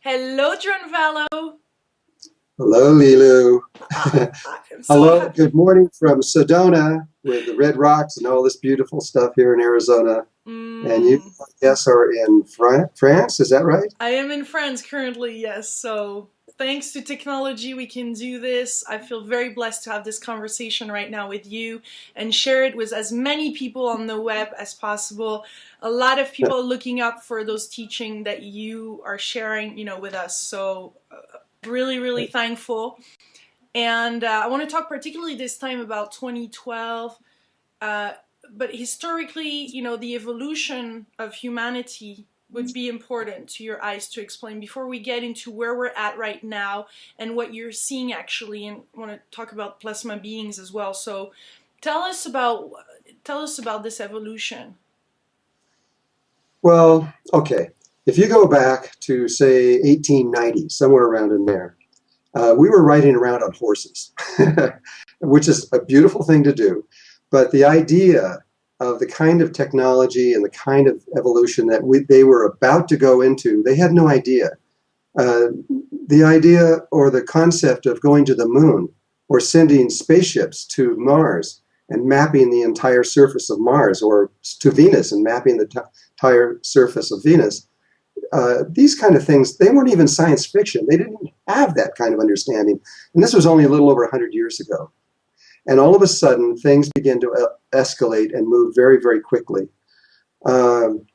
Hello, Drunvalo. Hello, Lilu. I'm so Hello, happy. good morning from Sedona with the red rocks and all this beautiful stuff here in Arizona. And you, Mm, I guess, are in France, is that right? I am in France currently, yes. So, thanks to technology, we can do this. I feel very blessed to have this conversation right now with you and share it with as many people on the web as possible. A lot of people are looking up for those teaching that you are sharing, with us. So, really, really thankful. And I want to talk particularly this time about 2012. Uh, but historically, the evolution of humanity would be important to your eyes to explain before we get into where we're at right now and what you're seeing actually. And I want to talk about plasma beings as well. So, tell us about tell us about this evolution. Well, okay. If you go back to, say, 1890, somewhere around in there, we were riding around on horses, which is a beautiful thing to do. But the idea of the kind of technology and the kind of evolution that they were about to go into, they had no idea. Uh, the idea or the concept of going to the moon or sending spaceships to Mars and mapping the entire surface of Mars or to Venus and mapping the entire surface of Venus, these kind of things, they weren't even science fiction. They didn't have that kind of understanding. And this was only a little over 100 years ago. And all of a sudden, things began to escalate and move very, very quickly. Um,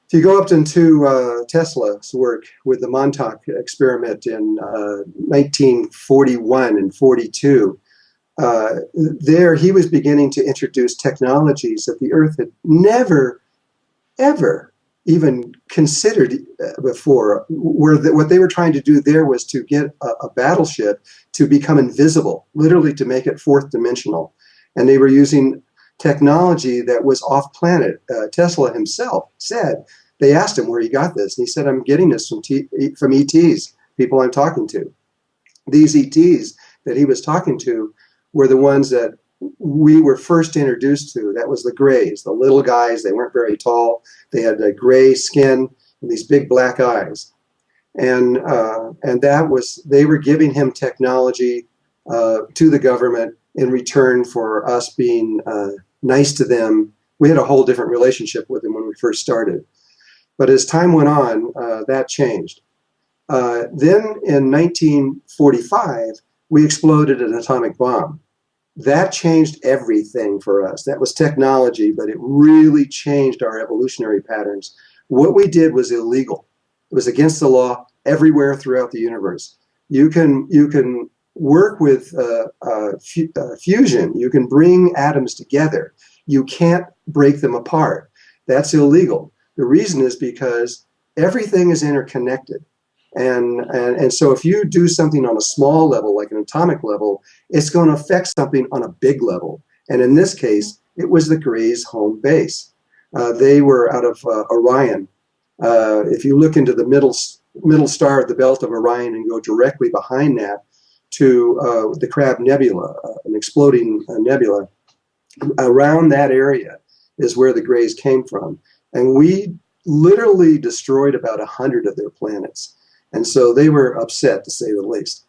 if you go up into Tesla's work with the Montauk experiment in 1941 and 42, there he was beginning to introduce technologies that the Earth had never, ever even considered before. What they were trying to do there was to get a battleship to become invisible, literally to make it fourth dimensional. And they were using technology that was off planet. Tesla himself said, they asked him where he got this, and he said, I'm getting this from ETs, people I'm talking to. These ETs that he was talking to were the ones that we were first introduced to. That was the grays, the little guys. They weren't very tall. They had a gray skin and these big black eyes. And that was, they were giving him technology to the government in return for us being nice to them. We had a whole different relationship with them when we first started. But as time went on, that changed. Then in 1945, we exploded an atomic bomb. That changed everything for us. That was technology, but it really changed our evolutionary patterns. What we did was illegal. It was against the law everywhere throughout the universe. You can work with fusion. You can bring atoms together. You can't break them apart. That's illegal. The reason is because everything is interconnected. And so if you do something on a small level, like an atomic level, it's going to affect something on a big level. And in this case, it was the Greys' home base. They were out of Orion. If you look into the middle star of the belt of Orion and go directly behind that to the Crab Nebula, an exploding nebula, around that area is where the Greys came from. And we literally destroyed about 100 of their planets. And so they were upset, to say the least.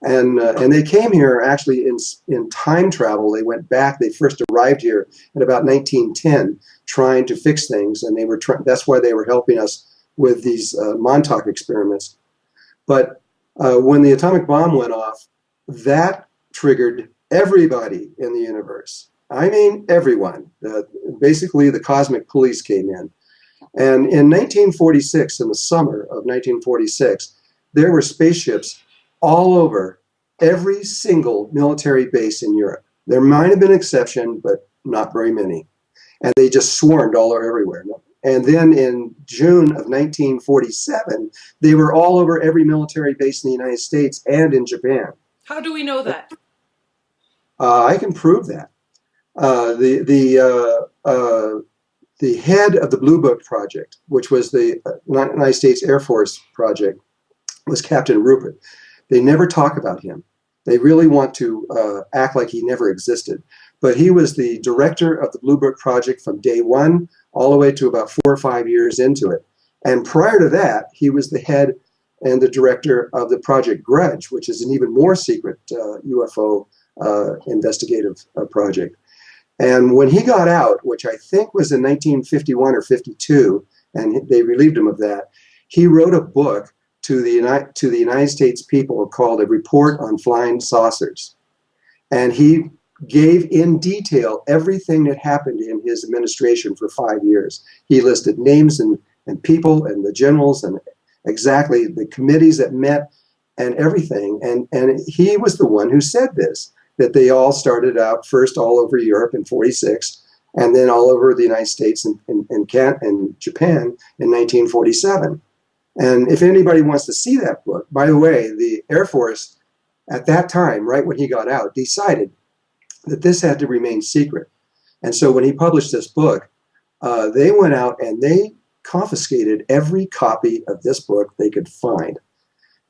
And they came here actually in time travel. They went back. They first arrived here in about 1910, trying to fix things, and that's why they were helping us with these Montauk experiments. But when the atomic bomb went off, that triggered everybody in the universe. I mean, everyone. Basically, the cosmic police came in. And in 1946, in the summer of 1946, there were spaceships all over every single military base in Europe. There might have been an exception, but not very many. And they just swarmed all over everywhere. And then in June of 1947, they were all over every military base in the United States and in Japan. How do we know that? I can prove that. The head of the Blue Book project, which was the United States Air Force project, was Captain Rupert. They never talk about him. They really want to act like he never existed. But he was the director of the Blue Book project from day one all the way to about 4 or 5 years into it. And prior to that, he was the head and the director of the Project Grudge, which is an even more secret UFO investigative project. And when he got out, which I think was in 1951 or 52, and they relieved him of that, he wrote a book to the United States people called A Report on Flying Saucers. And he gave in detail everything that happened in his administration for 5 years. He listed names and people and the generals and exactly the committees that met and everything. And he was the one who said this, that they all started out first all over Europe in 46, and then all over the United States and Japan in 1947. And if anybody wants to see that book, by the way, the Air Force at that time, right when he got out, decided that this had to remain secret. And so when he published this book, they went out and they confiscated every copy of this book they could find.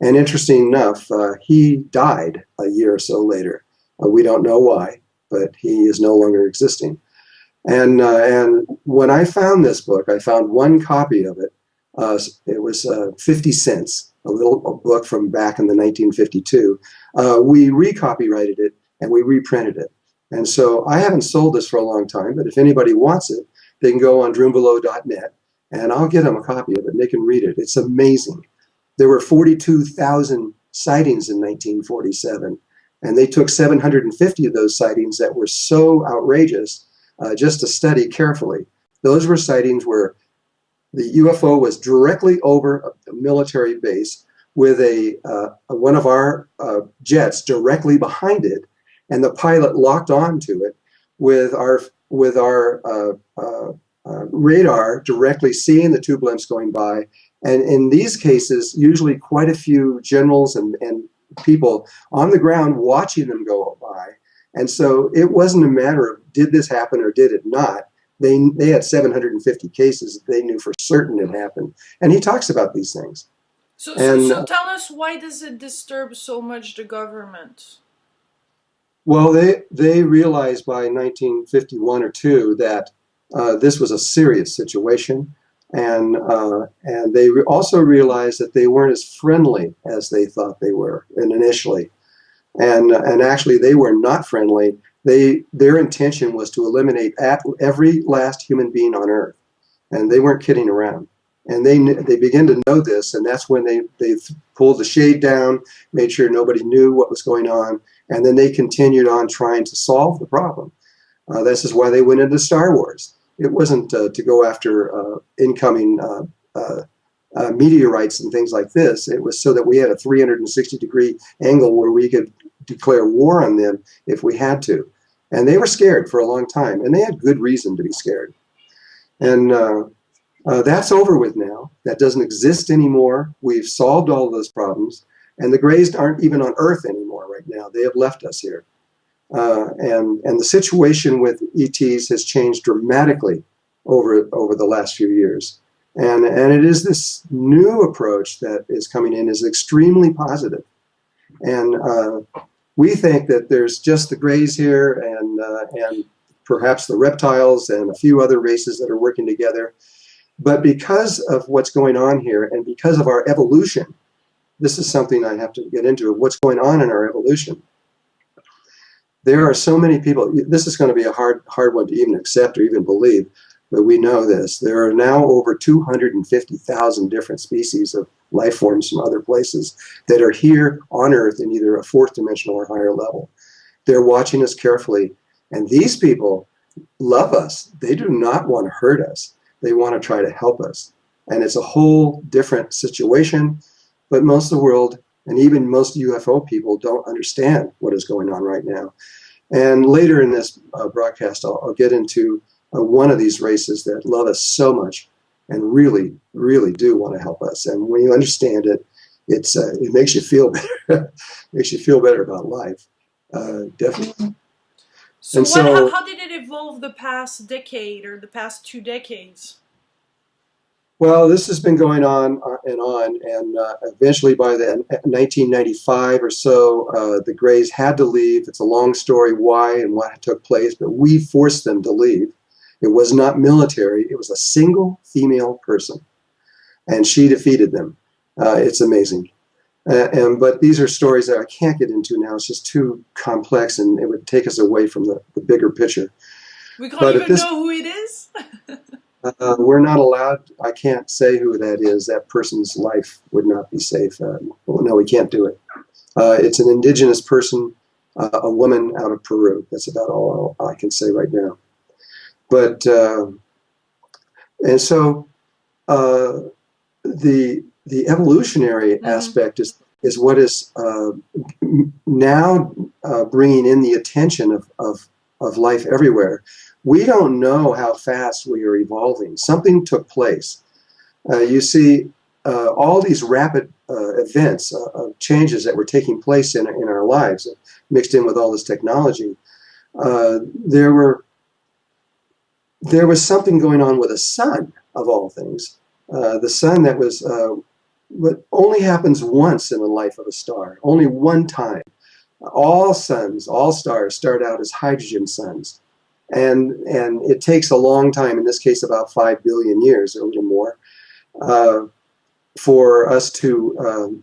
And interesting enough, he died a year or so later. We don't know why, but he is no longer existing. And when I found this book, I found one copy of it. It was 50 cents, a book from back in the 1952. We recopyrighted it and we reprinted it. And so I haven't sold this for a long time, but if anybody wants it, they can go on drunvalo.net and I'll get them a copy of it and they can read it. It's amazing. There were 42,000 sightings in 1947, and they took 750 of those sightings that were so outrageous just to study carefully. Those were sightings where the UFO was directly over a military base with one of our jets directly behind it, and the pilot locked onto it with our radar directly seeing the two blimps going by. And in these cases, usually quite a few generals and people on the ground watching them go by. And so it wasn't a matter of did this happen or did it not. They had 750 cases that they knew for certain it happened. And he talks about these things. So tell us, why does it disturb so much the government? Well, they realized by 1951 or 2 that this was a serious situation. And they also realized that they weren't as friendly as they thought they were initially. And actually, they were not friendly. Their intention was to eliminate every last human being on Earth. And they weren't kidding around. And they began to know this, and that's when they pulled the shade down, made sure nobody knew what was going on, and then they continued on trying to solve the problem. This is why they went into Star Wars. It wasn't to go after incoming meteorites and things like this. It was so that we had a 360-degree angle where we could declare war on them if we had to. And they were scared for a long time, and they had good reason to be scared. And that's over with now. That doesn't exist anymore. We've solved all of those problems, and the Greys aren't even on Earth anymore right now. They have left us here. And the situation with ETs has changed dramatically over the last few years. And it is this new approach that is coming in is extremely positive. And we think that there's just the Greys here and perhaps the reptiles and a few other races that are working together. But because of what's going on here and because of our evolution, this is something I have to get into, what's going on in our evolution. There are so many people, this is going to be a hard one to even accept or even believe, but we know this. There are now over 250,000 different species of life forms from other places that are here on Earth in either a fourth dimensional or higher level. They're watching us carefully, and these people love us. They do not want to hurt us. They want to try to help us. And it's a whole different situation, but most of the world, and even most UFO people, don't understand what is going on right now. And later in this broadcast, I'll get into one of these races that love us so much and really, really do want to help us. And when you understand it, it makes you feel better. Makes you feel better about life, definitely. So, how did it evolve the past decade or the past 2 decades? Well, this has been going on, and eventually by the 1995 or so, the Greys had to leave. It's a long story why and what took place, but we forced them to leave. It was not military. It was a single female person, and she defeated them. It's amazing. But these are stories that I can't get into now. It's just too complex, and it would take us away from the bigger picture. We can't But at even this, know who it is. we're not allowed. I can't say who that is. That person's life would not be safe. No, we can't do it. It's an indigenous person, a woman out of Peru. That's about all I can say right now. But and so uh, the evolutionary aspect is what is now bringing in the attention of life everywhere. We don't know how fast we are evolving. Something took place. You see, all these rapid events of changes that were taking place in our lives, mixed in with all this technology. There was something going on with the sun, of all things. The sun that was what only happens once in the life of a star, only one time. All suns, all stars start out as hydrogen suns. And it takes a long time, in this case about 5 billion years or a little more, for us to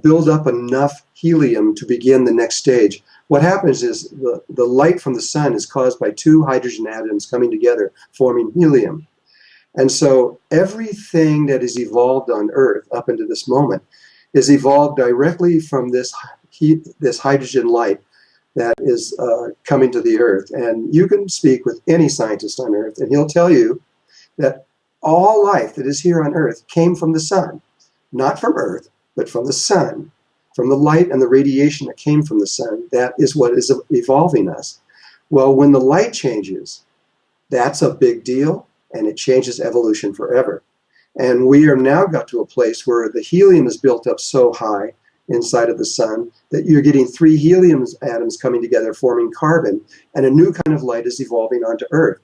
build up enough helium to begin the next stage. What happens is the light from the sun is caused by two hydrogen atoms coming together, forming helium. And so everything that is evolved on Earth up into this moment is evolved directly from this hydrogen light that is coming to the Earth. And you can speak with any scientist on Earth, and he'll tell you that all life that is here on Earth came from the sun, not from Earth, but from the sun, from the light and the radiation that came from the sun. That is what is evolving us. Well, when the light changes, that's a big deal, and it changes evolution forever. And we are now got to a place where the helium is built up so high inside of the sun that you're getting three helium atoms coming together, forming carbon, and a new kind of light is evolving onto Earth.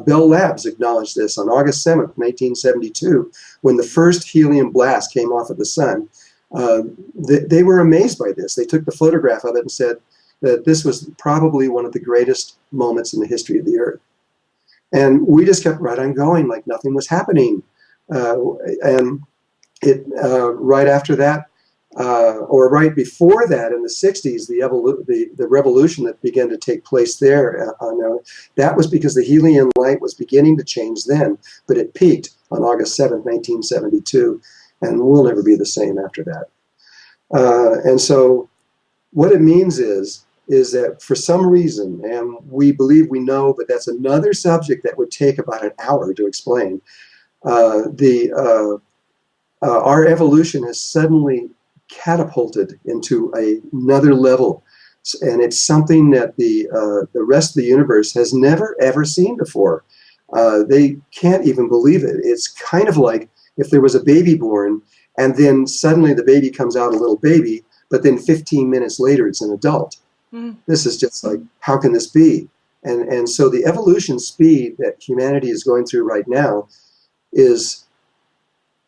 Bell Labs acknowledged this on August 7th, 1972, when the first helium blast came off of the sun. They were amazed by this. They took the photograph of it and said that this was probably one of the greatest moments in the history of the Earth. And we just kept right on going like nothing was happening. And right after that, or right before that, in the 60s, the revolution that began to take place there, that was because the helium light was beginning to change then, but it peaked on August 7th, 1972, and we'll never be the same after that. And so what it means is that for some reason, and we believe we know, but that's another subject that would take about an hour to explain, our evolution has suddenly catapulted into another level, and it's something that the rest of the universe has never ever seen before. They can't even believe it. It's kind of like if there was a baby born, and then suddenly the baby comes out a little baby, but then 15 minutes later it's an adult. This is just like, how can this be? And so the evolution speed that humanity is going through right now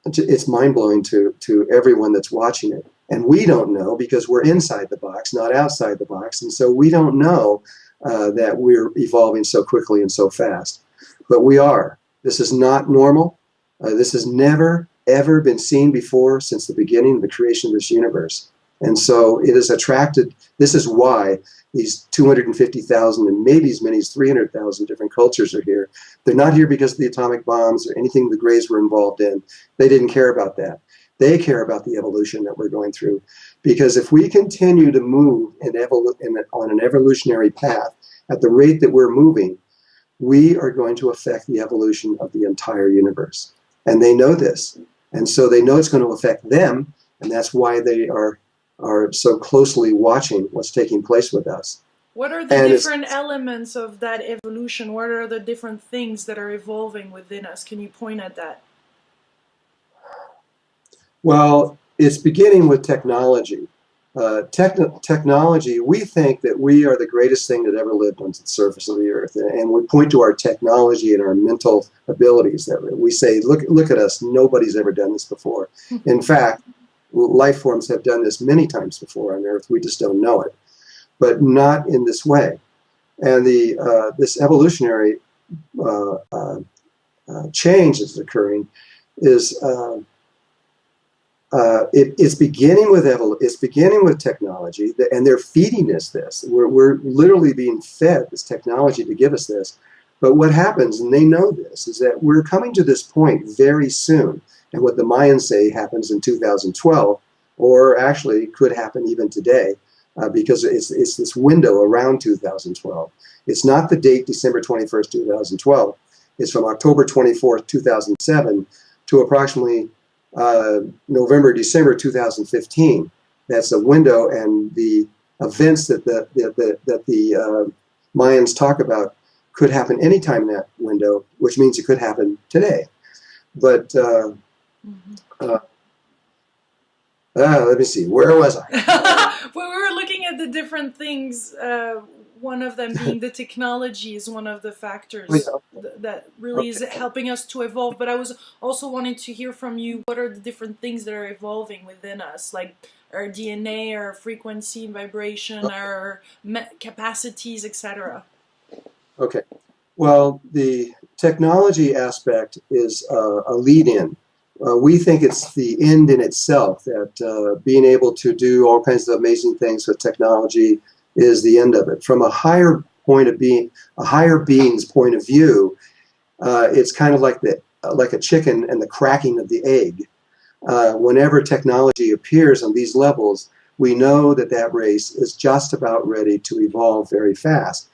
it's mind-blowing to everyone that's watching it. And we don't know because we're inside the box, not outside the box. And so we don't know that we're evolving so quickly and so fast. But we are. This is not normal. This has never, ever been seen before since the beginning of the creation of this universe. And so it has attracted, this is why these 250,000 and maybe as many as 300,000 different cultures are here. They're not here because of the atomic bombs or anything the Greys were involved in. They didn't care about that. They care about the evolution that we're going through. Because if we continue to move on an evolutionary path at the rate that we're moving, we are going to affect the evolution of the entire universe. And they know this. And so they know it's going to affect them, and that's why they are so closely watching what's taking place with us. What are the different elements of that evolution? What are the different things that are evolving within us? Can you point at that? Well, it's beginning with technology. Technology, we think that we are the greatest thing that ever lived on the surface of the earth. And we point to our technology and our mental abilities. That we say, look at us, nobody's ever done this before. In fact, life forms have done this many times before on Earth. We just don't know it, but not in this way. And this evolutionary change that's occurring is it's beginning with it's beginning with technology, and they're feeding us this. We're literally being fed this technology to give us this. But what happens, and they know this, is that we're coming to this point very soon. And what the Mayans say happens in 2012, or actually could happen even today, because it's this window around 2012. It's not the date December 21st, 2012. It's from October 24th, 2007 to approximately November, December 2015. That's a window, and the events that the Mayans talk about could happen anytime in that window, which means it could happen today. But let me see, where was I? Well, we were looking at the different things. One of them being the technology is one of the factors that really is helping us to evolve. But I was also wanting to hear from you, what are the different things that are evolving within us, like our DNA, our frequency, vibration, our capacities, etc. Okay. Well, the technology aspect is a lead-in. We think it's the end in itself, that being able to do all kinds of amazing things with technology is the end of it. From a higher point of being, a higher being's point of view, it's kind of like like a chicken and the cracking of the egg. Whenever technology appears on these levels, we know that that race is just about ready to evolve very fast.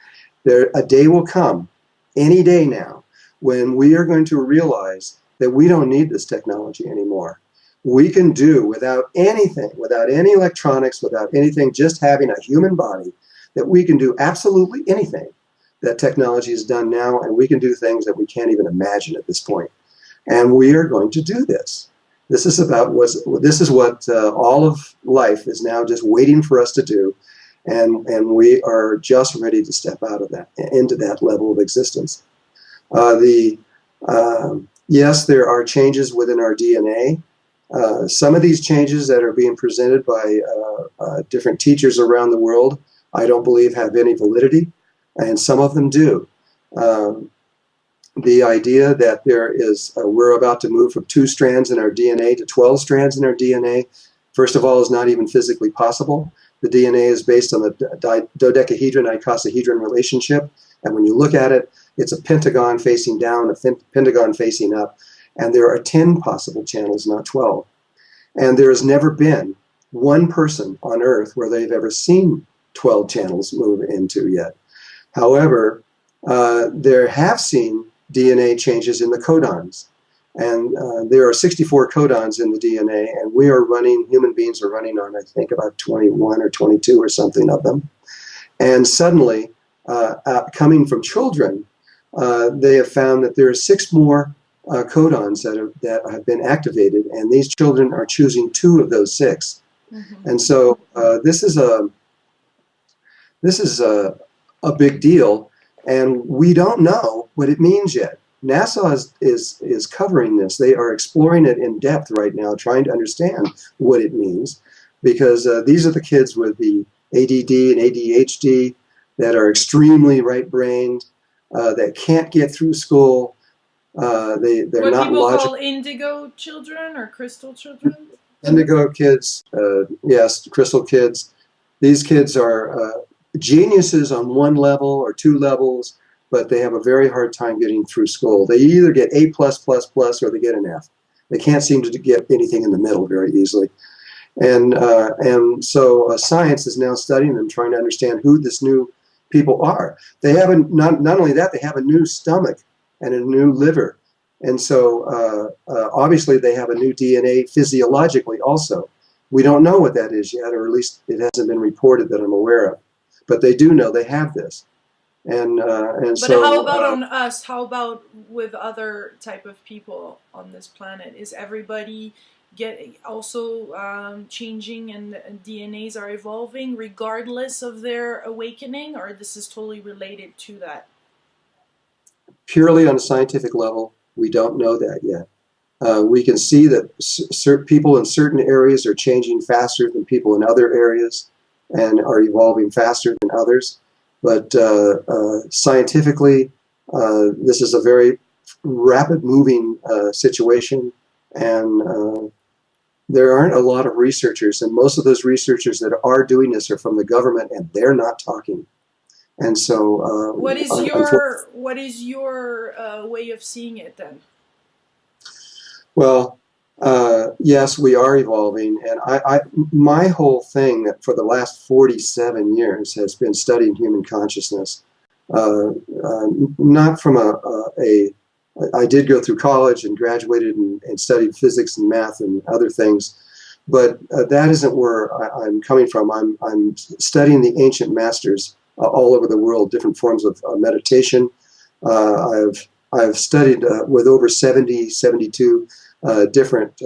A day will come, any day now, when we are going to realize that we don't need this technology anymore. We can do without anything, without any electronics, without anything, just having a human body, that we can do absolutely anything that technology has done now, and we can do things that we can't even imagine at this point. And we are going to do this. This is what all of life is now just waiting for us to do, and we are just ready to step out of that, into that level of existence. Yes, there are changes within our DNA. Some of these changes that are being presented by different teachers around the world, I don't believe have any validity, and some of them do. The idea that we're about to move from 2 strands in our DNA to 12 strands in our DNA, first of all, is not even physically possible. The DNA is based on the dodecahedron-icosahedron relationship, and when you look at it, it's a pentagon facing down, a pentagon facing up, and there are 10 possible channels, not 12. And there has never been one person on Earth where they've ever seen 12 channels move into yet. However, there have seen DNA changes in the codons. And there are 64 codons in the DNA, and human beings are running on, I think, about 21 or 22 or something of them. And suddenly, coming from children, they have found that there are 6 more codons that have been activated, and these children are choosing 2 of those 6. Mm-hmm. And so this is a big deal, and we don't know what it means yet. NASA is covering this. They are exploring it in depth right now, trying to understand what it means, because these are the kids with the ADD and ADHD that are extremely right-brained, that can't get through school. They're what not people logical. call indigo children or crystal children? Indigo kids, yes, crystal kids. These kids are geniuses on 1 level or 2 levels, but they have a very hard time getting through school. They either get A++, or they get an F. They can't seem to get anything in the middle very easily. And so science is now studying them, trying to understand who this new people are. They have not only that, they have a new stomach and a new liver. And so obviously they have a new DNA physiologically also. We don't know what that is yet, or at least it hasn't been reported that I'm aware of. But they do know they have this. But so how about on us? How about with other type of people on this planet? Is everybody also changing, and DNAs are evolving regardless of their awakening, or this is totally related to that? Purely on a scientific level, we don't know that yet. We can see that certain people in certain areas are changing faster than people in other areas, and are evolving faster than others. But scientifically, this is a very rapid moving situation, and There aren't a lot of researchers, and most of those researchers that are doing this are from the government, and they're not talking. And so, what is your way of seeing it then? well, yes, we are evolving, and my whole thing for the last 47 years has been studying human consciousness. Not from I did go through college and graduated and studied physics and math and other things, but that isn't where I'm coming from. I'm studying the ancient masters all over the world, different forms of meditation. I've studied with over 70, 72 different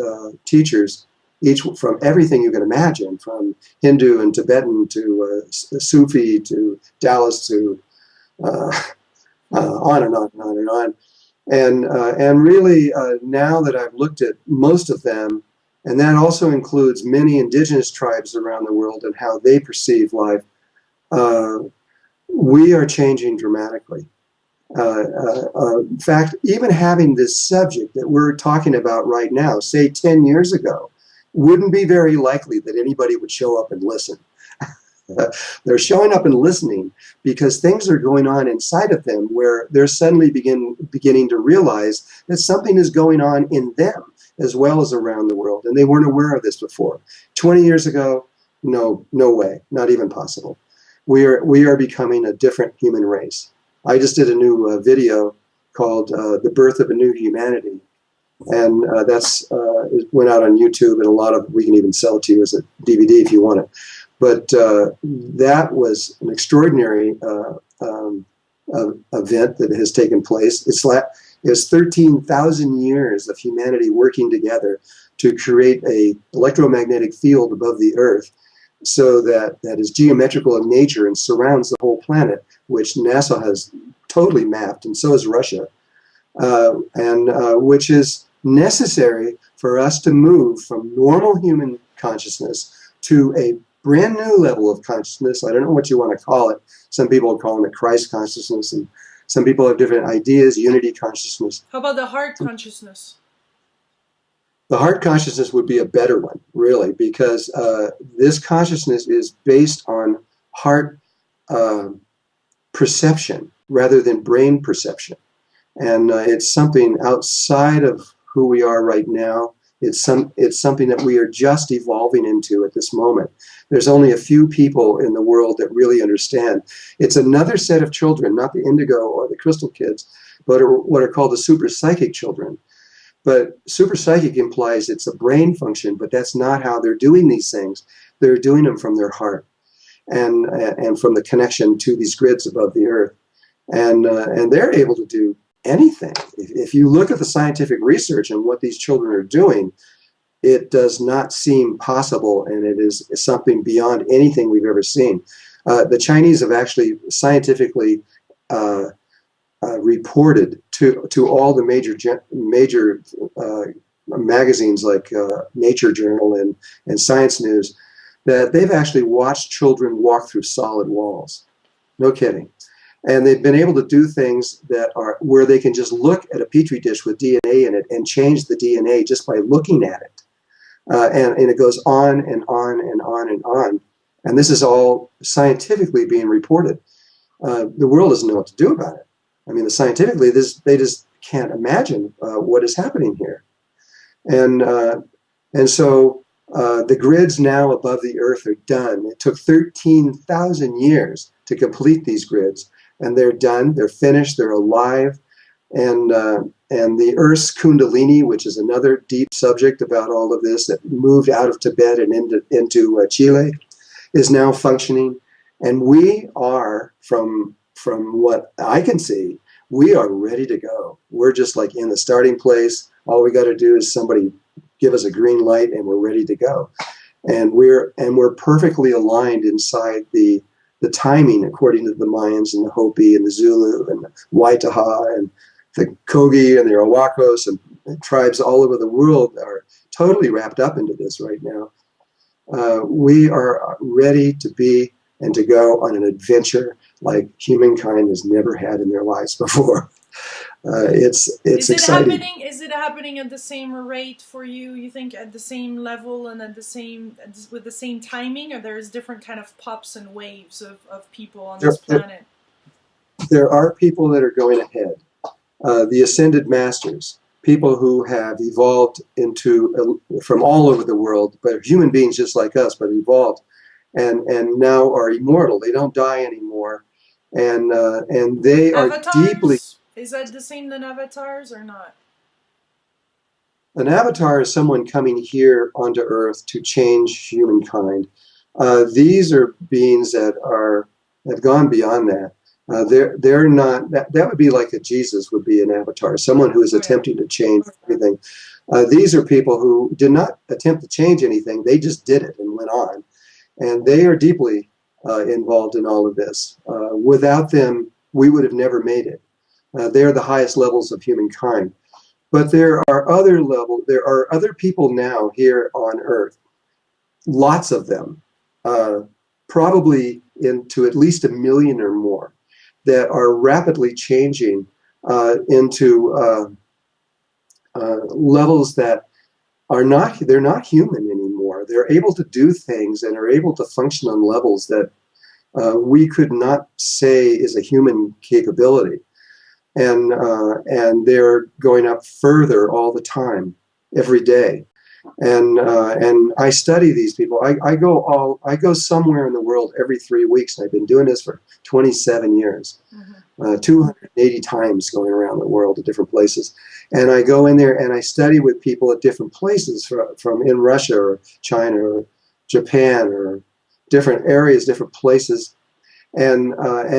teachers, each from everything you can imagine, from Hindu and Tibetan to Sufi to Taoist to on and on and on and on. And really, now that I've looked at most of them, and that also includes many indigenous tribes around the world and how they perceive life, we are changing dramatically. In fact, even having this subject that we're talking about right now, say 10 years ago, wouldn't be very likely that anybody would show up and listen. They're showing up and listening because things are going on inside of them where they're suddenly beginning to realize that something is going on in them as well as around the world, and they weren't aware of this before. 20 years ago, no way, not even possible. We are becoming a different human race. I just did a new video called "The Birth of a New Humanity," and it went out on YouTube, and we can even sell it to you as a DVD if you want it. But that was an extraordinary event that has taken place. It's 13,000 years of humanity working together to create a electromagnetic field above the Earth, so that is geometrical in nature and surrounds the whole planet, which NASA has totally mapped, and so has Russia, and which is necessary for us to move from normal human consciousness to a brand new level of consciousness. I don't know what you want to call it. Some people are calling it Christ consciousness, and some people have different ideas, unity consciousness. How about the heart consciousness? The heart consciousness would be a better one, really, because this consciousness is based on heart perception rather than brain perception. And it's something outside of who we are right now. It's something that we are just evolving into at this moment. There's only a few people in the world that really understand. It's another set of children, not the indigo or the crystal kids, but what are called the super psychic children. But super psychic implies it's a brain function, but that's not how they're doing these things. They're doing them from their heart and from the connection to these grids above the earth. And they're able to do anything. If you look at the scientific research and what these children are doing, it does not seem possible, and it is something beyond anything we've ever seen. The Chinese have actually scientifically reported to all the major magazines like Nature Journal and Science News that they've actually watched children walk through solid walls. No kidding. And they've been able to do things that are where they can just look at a petri dish with DNA in it and change the DNA just by looking at it. And it goes on and on and on and on. And this is all scientifically being reported. The world doesn't know what to do about it. I mean, scientifically, they just can't imagine what is happening here. And so the grids now above the earth are done. It took 13,000 years to complete these grids. And they're done, they're finished, they're alive. And the Earth's Kundalini, which is another deep subject about all of this that moved out of Tibet and into Chile, is now functioning. And we are, from what I can see, we are ready to go. We're just like in the starting place. All we got to do is somebody give us a green light and we're ready to go. And we're perfectly aligned inside the timing according to the Mayans and the Hopi and the Zulu and the Waitaha and the Kogi and the Arawakos and tribes all over the world are totally wrapped up into this right now. We are ready to be and to go on an adventure like humankind has never had in their lives before. It's exciting. Is it happening at the same rate for you? You think at the same level and with the same timing, or there's different kind of pops and waves of people on There, this planet? there are people that are going ahead. The ascended masters, people who have evolved from all over the world, but human beings just like us, but evolved, and now are immortal. They don't die anymore, and they are deeply. Avatars? Is that the same than avatars or not? An avatar is someone coming here onto Earth to change humankind. These are beings that have gone beyond that. They're not that would be like a Jesus would be an avatar, someone who is attempting to change everything. These are people who did not attempt to change anything; they just did it and went on, and they are deeply involved in all of this. Without them, we would have never made it. They are the highest levels of humankind. But there are other people now here on Earth, lots of them, probably into at least 1 million or more, that are rapidly changing into levels that they're not human anymore. They're able to do things and are able to function on levels that we could not say is a human capability. And they're going up further all the time, every day. And I study these people. I go somewhere in the world every 3 weeks, and I've been doing this for 27 years, 280 times going around the world to different places. And I go in there and I study with people at different places from in Russia or China or Japan or different areas, different places, and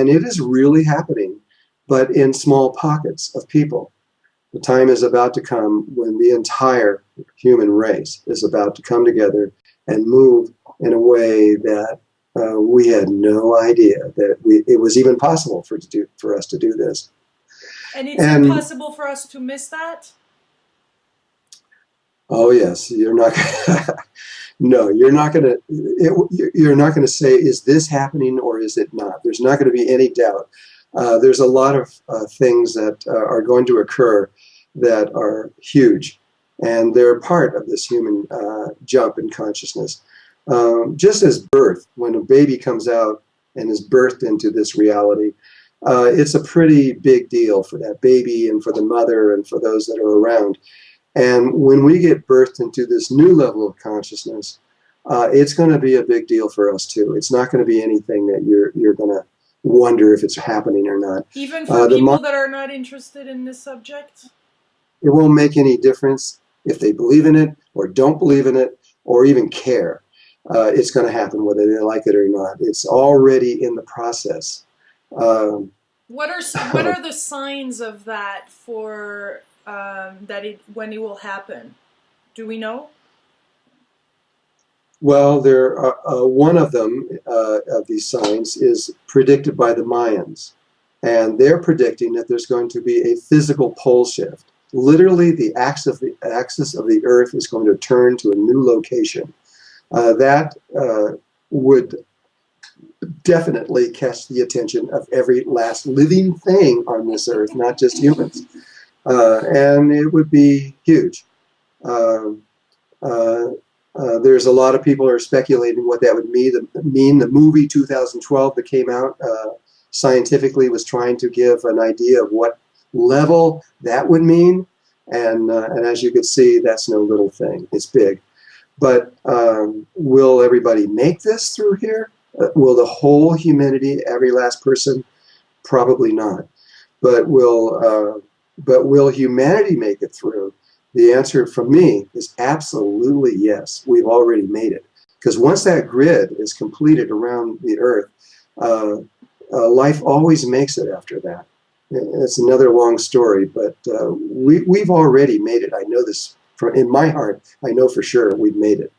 it is really happening, but in small pockets of people. The time is about to come when the entire human race is about to come together and move in a way that we had no idea that it was even possible for us to do this. And it's impossible for us to miss that? Oh yes, you're not. No, you're not going to. You're not going to say, "Is this happening or is it not?" There's not going to be any doubt. There's a lot of things that are going to occur that are huge, and they're part of this human jump in consciousness. Just as birth, when a baby comes out and is birthed into this reality, it's a pretty big deal for that baby and for the mother and for those that are around. And when we get birthed into this new level of consciousness, it's going to be a big deal for us too. It's not going to be anything that you're going to wonder if it's happening or not. Even for people that are not interested in this subject? It won't make any difference if they believe in it or don't believe in it or even care. It's going to happen whether they like it or not. It's already in the process. What are the signs of that for when it will happen? Do we know? Well, one of them of these signs is predicted by the Mayans, and they're predicting that there's going to be a physical pole shift. Literally, the axis of the Earth is going to turn to a new location. That would definitely catch the attention of every last living thing on this Earth, not just humans. And it would be huge. There's a lot of people who are speculating what that would mean. The movie 2012 that came out scientifically was trying to give an idea of what level that would mean. And as you could see, that's no little thing. It's big. But will everybody make this through here? Will the whole humanity, every last person? Probably not. But will humanity make it through? The answer from me is absolutely yes. We've already made it. Because once that grid is completed around the Earth, life always makes it after that. It's another long story, but we've already made it. I know this in my heart. I know for sure we've made it.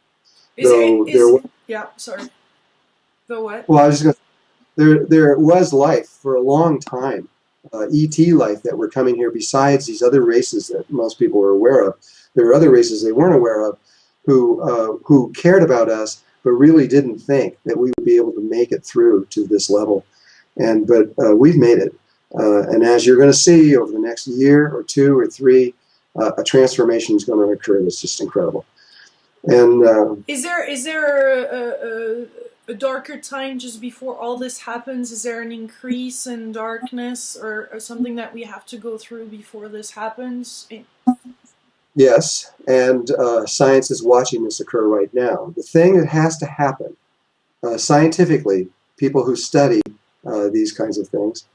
Yeah, sorry. The what? Well, I was just there was life for a long time. ET life that were coming here besides these other races that most people were aware of. There were other races they weren't aware of who cared about us but really didn't think that we would be able to make it through to this level. But we've made it. And as you're going to see over the next year or two or three, a transformation is going to occur that's just incredible. And is there a darker time just before all this happens? Is there an increase in darkness or something that we have to go through before this happens? yes, and science is watching this occur right now. The thing that has to happen scientifically, people who study these kinds of things,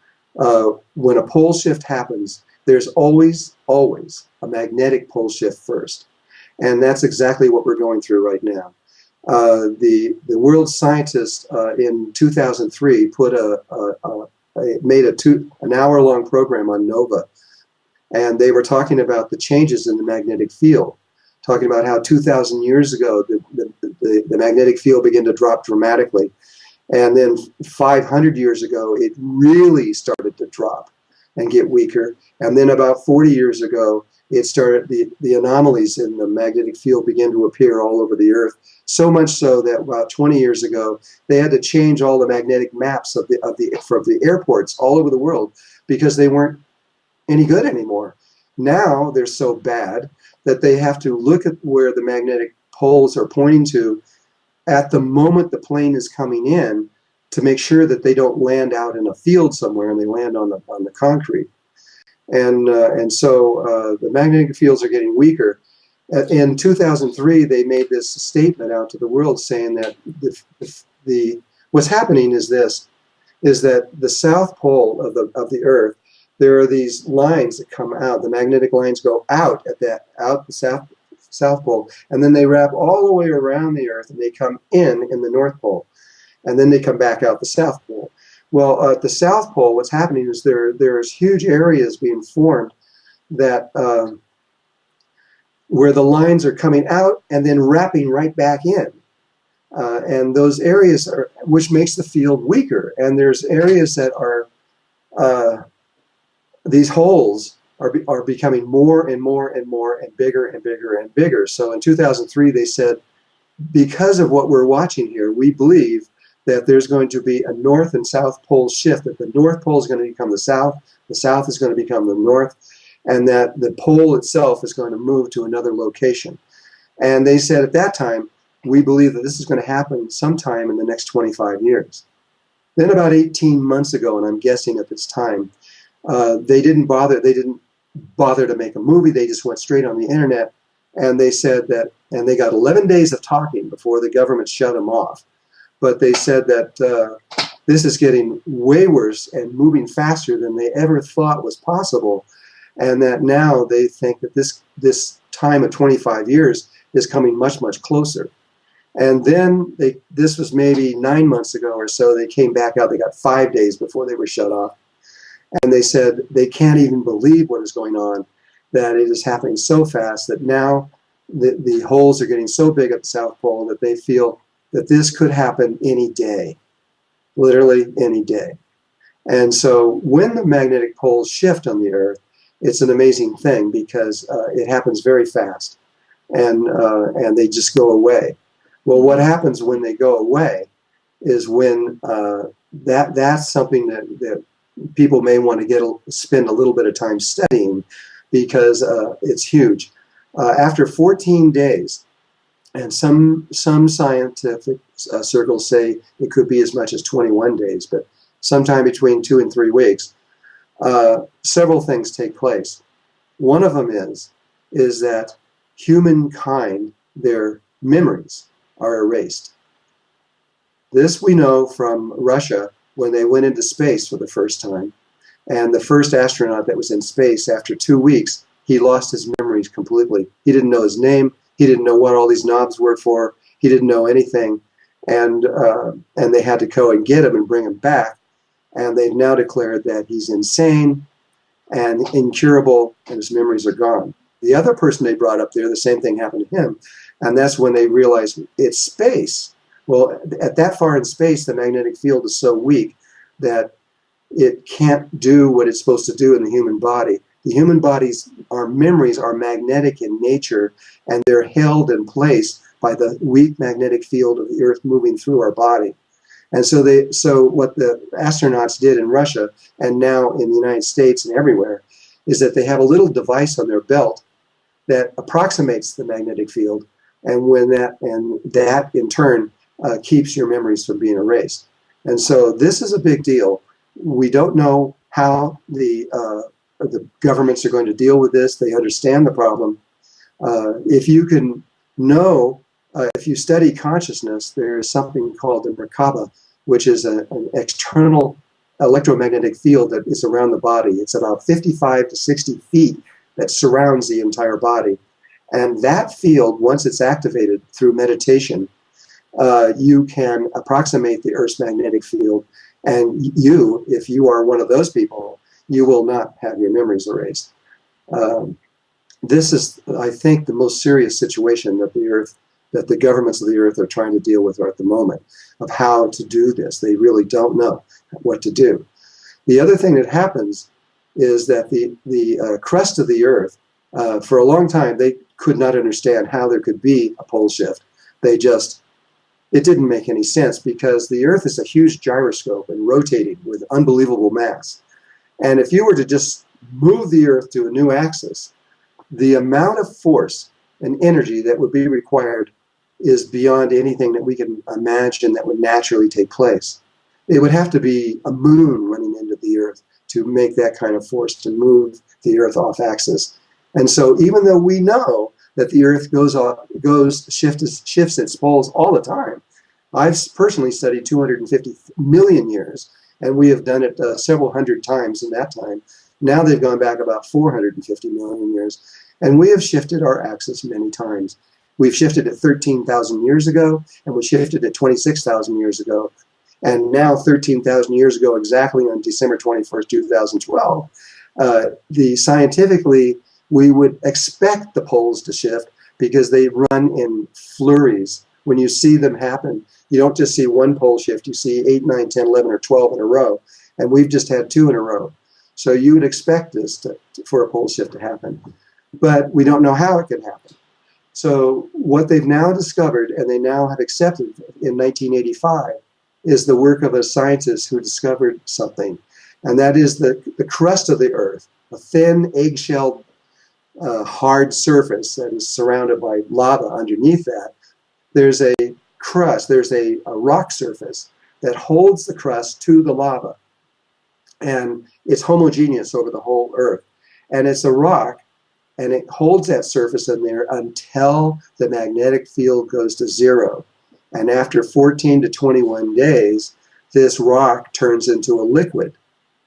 when a pole shift happens, there's always a magnetic pole shift first. And that's exactly what we're going through right now. The world scientists in 2003 made an hour-long program on NOVA, and they were talking about the changes in the magnetic field, talking about how 2,000 years ago the magnetic field began to drop dramatically, and then 500 years ago it really started to drop and get weaker, and then about 40 years ago it started, the anomalies in the magnetic field began to appear all over the earth, so much so that about 20 years ago they had to change all the magnetic maps of the airports all over the world because they weren't any good anymore. Now they're so bad that they have to look at where the magnetic poles are pointing to at the moment the plane is coming in to make sure that they don't land out in a field somewhere and they land on the concrete. And so the magnetic fields are getting weaker. In 2003, they made this statement out to the world saying that what's happening is this, is that the south pole of the Earth, there are these lines that come out. The magnetic lines go out the south pole, and then they wrap all the way around the Earth, and they come in the North Pole, and then they come back out the South Pole. Well, at the South Pole, what's happening is there's huge areas being formed that where the lines are coming out and then wrapping right back in. And those areas which makes the field weaker. And there's areas that are, these holes are becoming more and more and more and bigger and bigger and bigger. So in 2003, they said, because of what we're watching here, we believe that there's going to be a north and south pole shift, that the North Pole is going to become the south is going to become the north, and that the pole itself is going to move to another location. And they said at that time, we believe that this is going to happen sometime in the next 25 years. Then about 18 months ago, and I'm guessing at this time, they didn't bother to make a movie. They just went straight on the internet, and they said that, and they got 11 days of talking before the government shut them off. But they said that this is getting way worse and moving faster than they ever thought was possible, and that now they think that this time of 25 years is coming much, much closer. And then this was maybe 9 months ago or so, they came back out. They got 5 days before they were shut off. And they said they can't even believe what is going on, that it is happening so fast that now the holes are getting so big at the South Pole that they feel that this could happen any day, literally any day. And so when the magnetic poles shift on the Earth, it's an amazing thing because it happens very fast, and they just go away. Well, what happens when they go away is when that's something that people may want to spend a little bit of time studying because it's huge. After 14 days, and some scientific circles say it could be as much as 21 days, but sometime between 2 and 3 weeks, several things take place. One of them is that humankind, their memories are erased. This we know from Russia when they went into space for the first time. And the first astronaut that was in space, after 2 weeks, he lost his memories completely. He didn't know his name. He didn't know what all these knobs were for. He didn't know anything. And they had to go and get him and bring him back. And they've now declared that he's insane and incurable, and his memories are gone. The other person they brought up there, the same thing happened to him. And that's when they realized it's space. Well, at that far in space, the magnetic field is so weak that it can't do what it's supposed to do in the human body. The human body's, our memories are magnetic in nature, and they're held in place by the weak magnetic field of the Earth moving through our body. And so what the astronauts did in Russia and now in the United States and everywhere is that they have a little device on their belt that approximates the magnetic field, and that in turn keeps your memories from being erased. And so this is a big deal. We don't know how the governments are going to deal with this. They understand the problem. If you can know, if you study consciousness, there is something called the Merkaba, which is an external electromagnetic field that is around the body. It's about 55 to 60 feet that surrounds the entire body. And that field, once it's activated through meditation, you can approximate the Earth's magnetic field. And you, if you are one of those people, you will not have your memories erased. This is, I think, the most serious situation that the governments of the Earth are trying to deal with at the moment, of how to do this. They really don't know what to do. The other thing that happens is that the crust of the Earth, for a long time, they could not understand how there could be a pole shift. It didn't make any sense, because the Earth is a huge gyroscope and rotating with unbelievable mass. And if you were to just move the Earth to a new axis, the amount of force and energy that would be required is beyond anything that we can imagine that would naturally take place. It would have to be a moon running into the Earth to make that kind of force to move the Earth off axis. And so even though we know that the Earth shifts its poles all the time, I've personally studied 250 million years, and we have done it several hundred times in that time. Now they've gone back about 450 million years, and we have shifted our axis many times. We've shifted it 13,000 years ago, and we shifted it 26,000 years ago. And now 13,000 years ago, exactly on December 21st, 2012, scientifically, we would expect the poles to shift because they run in flurries. When you see them happen, you don't just see one pole shift, you see 8, 9, 10, 11, or 12 in a row. And we've just had 2 in a row. So you would expect this for a pole shift to happen. But we don't know how it could happen. So what they've now discovered, and they now have accepted in 1985, is the work of a scientist who discovered something. And that is the crust of the Earth, a thin eggshell hard surface that is surrounded by lava underneath that. There's a crust, there's a rock surface that holds the crust to the lava. And it's homogeneous over the whole Earth. And it's a rock, and it holds that surface in there until the magnetic field goes to 0. And after 14 to 21 days, this rock turns into a liquid.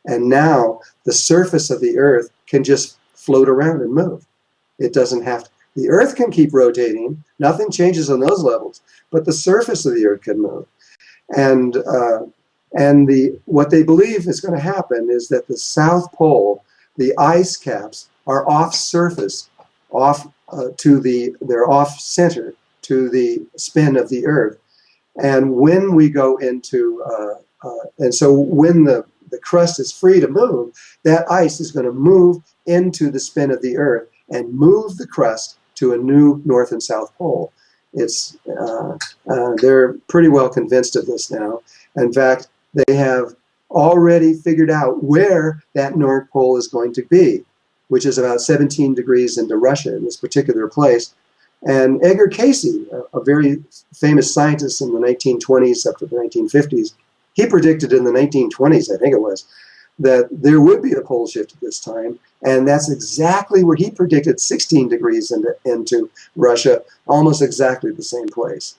And now the surface of the Earth can just float around and move. It doesn't have to. The Earth can keep rotating. Nothing changes on those levels. But the surface of the Earth can move. And what they believe is going to happen is that the South Pole, the ice caps, are off surface, they're off center to the spin of the Earth. And when we go into, and so when the crust is free to move, that ice is going to move into the spin of the Earth and move the crust to a new North and South Pole. They're pretty well convinced of this now. In fact, they have already figured out where that North Pole is going to be, which is about 17 degrees into Russia in this particular place. And Edgar Cayce, a very famous scientist in the 1920s up to the 1950s, he predicted in the 1920s, I think it was, that there would be a pole shift at this time. And that's exactly where he predicted 16 degrees into Russia, almost exactly the same place.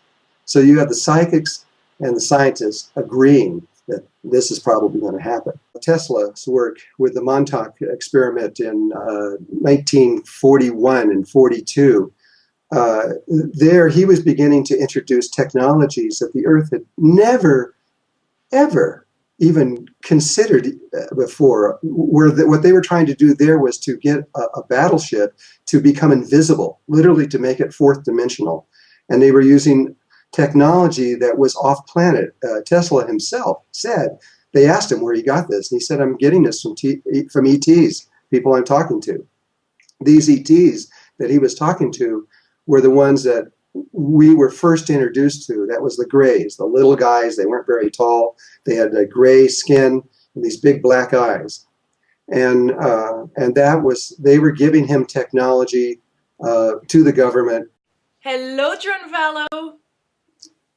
So you have the psychics and the scientists agreeing that this is probably going to happen. Tesla's work with the Montauk experiment in 1941 and 42, there he was beginning to introduce technologies that the Earth had never, ever even considered before. What they were trying to do there was to get a battleship to become invisible, literally to make it fourth dimensional. And they were using technology that was off planet. Tesla himself said, they asked him where he got this, and he said, I'm getting this from ETs, people I'm talking to. These ETs that he was talking to were the ones that we were first introduced to. That was the Greys, the little guys. They weren't very tall. They had a gray skin and these big black eyes. And that was, they were giving him technology to the government. Hello, Drunvalo.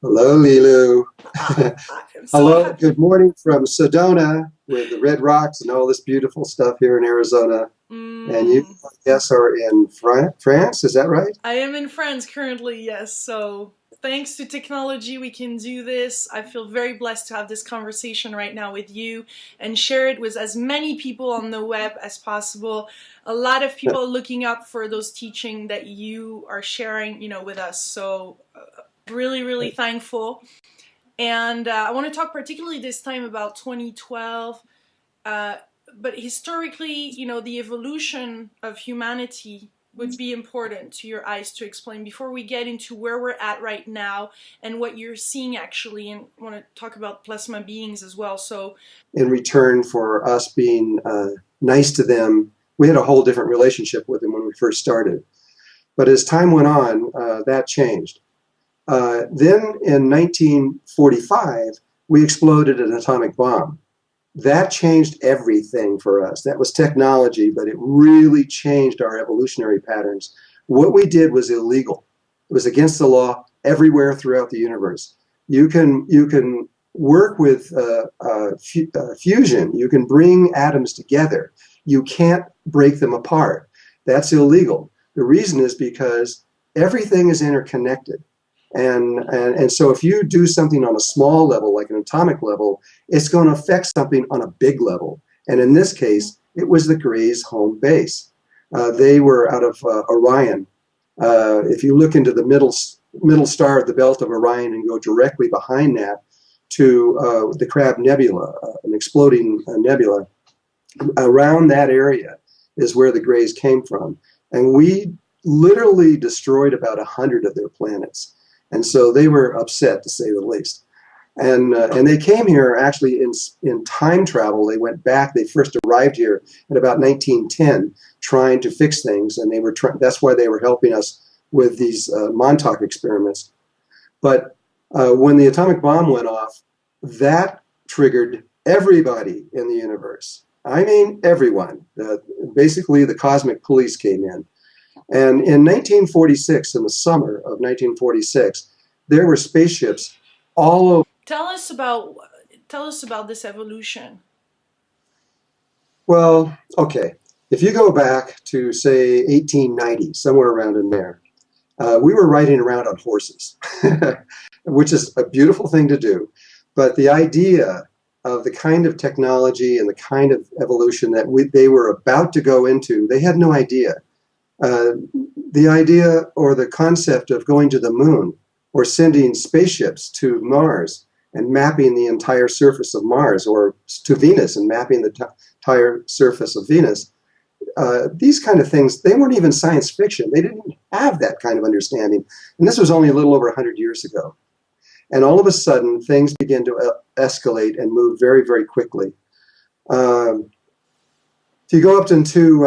Hello, Lilous. I'm so Hello, happy. good morning from Sedona with the red rocks and all this beautiful stuff here in Arizona. And you, I guess, are in France, is that right? I am in France currently, yes. So thanks to technology, we can do this. I feel very blessed to have this conversation right now with you and share it with as many people on the web as possible. A lot of people are looking up for those teaching that you are sharing, with us. So really, really thankful. And I want to talk particularly this time about 2012. But historically, the evolution of humanity would be important to your eyes to explain before we get into where we're at right now and what you're seeing actually. And I want to talk about plasma beings as well. So, in return for us being nice to them, we had a whole different relationship with them when we first started. But as time went on, that changed. Then in 1945, we exploded an atomic bomb. That changed everything for us. That was technology, but it really changed our evolutionary patterns. What we did was illegal. It was against the law everywhere throughout the universe. You can work with fusion. You can bring atoms together. You can't break them apart. That's illegal. The reason is because everything is interconnected. And so if you do something on a small level, like an atomic level, it's going to affect something on a big level. And in this case, it was the Greys' home base. They were out of Orion. If you look into the middle star of the belt of Orion and go directly behind that to the Crab Nebula, an exploding nebula, around that area is where the Greys came from. And we literally destroyed about 100 of their planets. And so they were upset, to say the least. And they came here actually in time travel. They went back. They first arrived here at about 1910, trying to fix things, and that's why they were helping us with these Montauk experiments. But when the atomic bomb went off, that triggered everybody in the universe. I mean, everyone. Basically, the cosmic police came in. And in 1946, in the summer of 1946, there were spaceships all over. tell us about this evolution. Well, okay. If you go back to, say, 1890, somewhere around in there, we were riding around on horses, which is a beautiful thing to do. But the idea of the kind of technology and the kind of evolution that they were about to go into, they had no idea. The idea or the concept of going to the moon or sending spaceships to Mars and mapping the entire surface of Mars, or to Venus and mapping the entire surface of Venus, these kind of things, they weren't even science fiction. They didn't have that kind of understanding. And this was only a little over 100 years ago. And all of a sudden, things began to escalate and move very, very quickly. If you go up into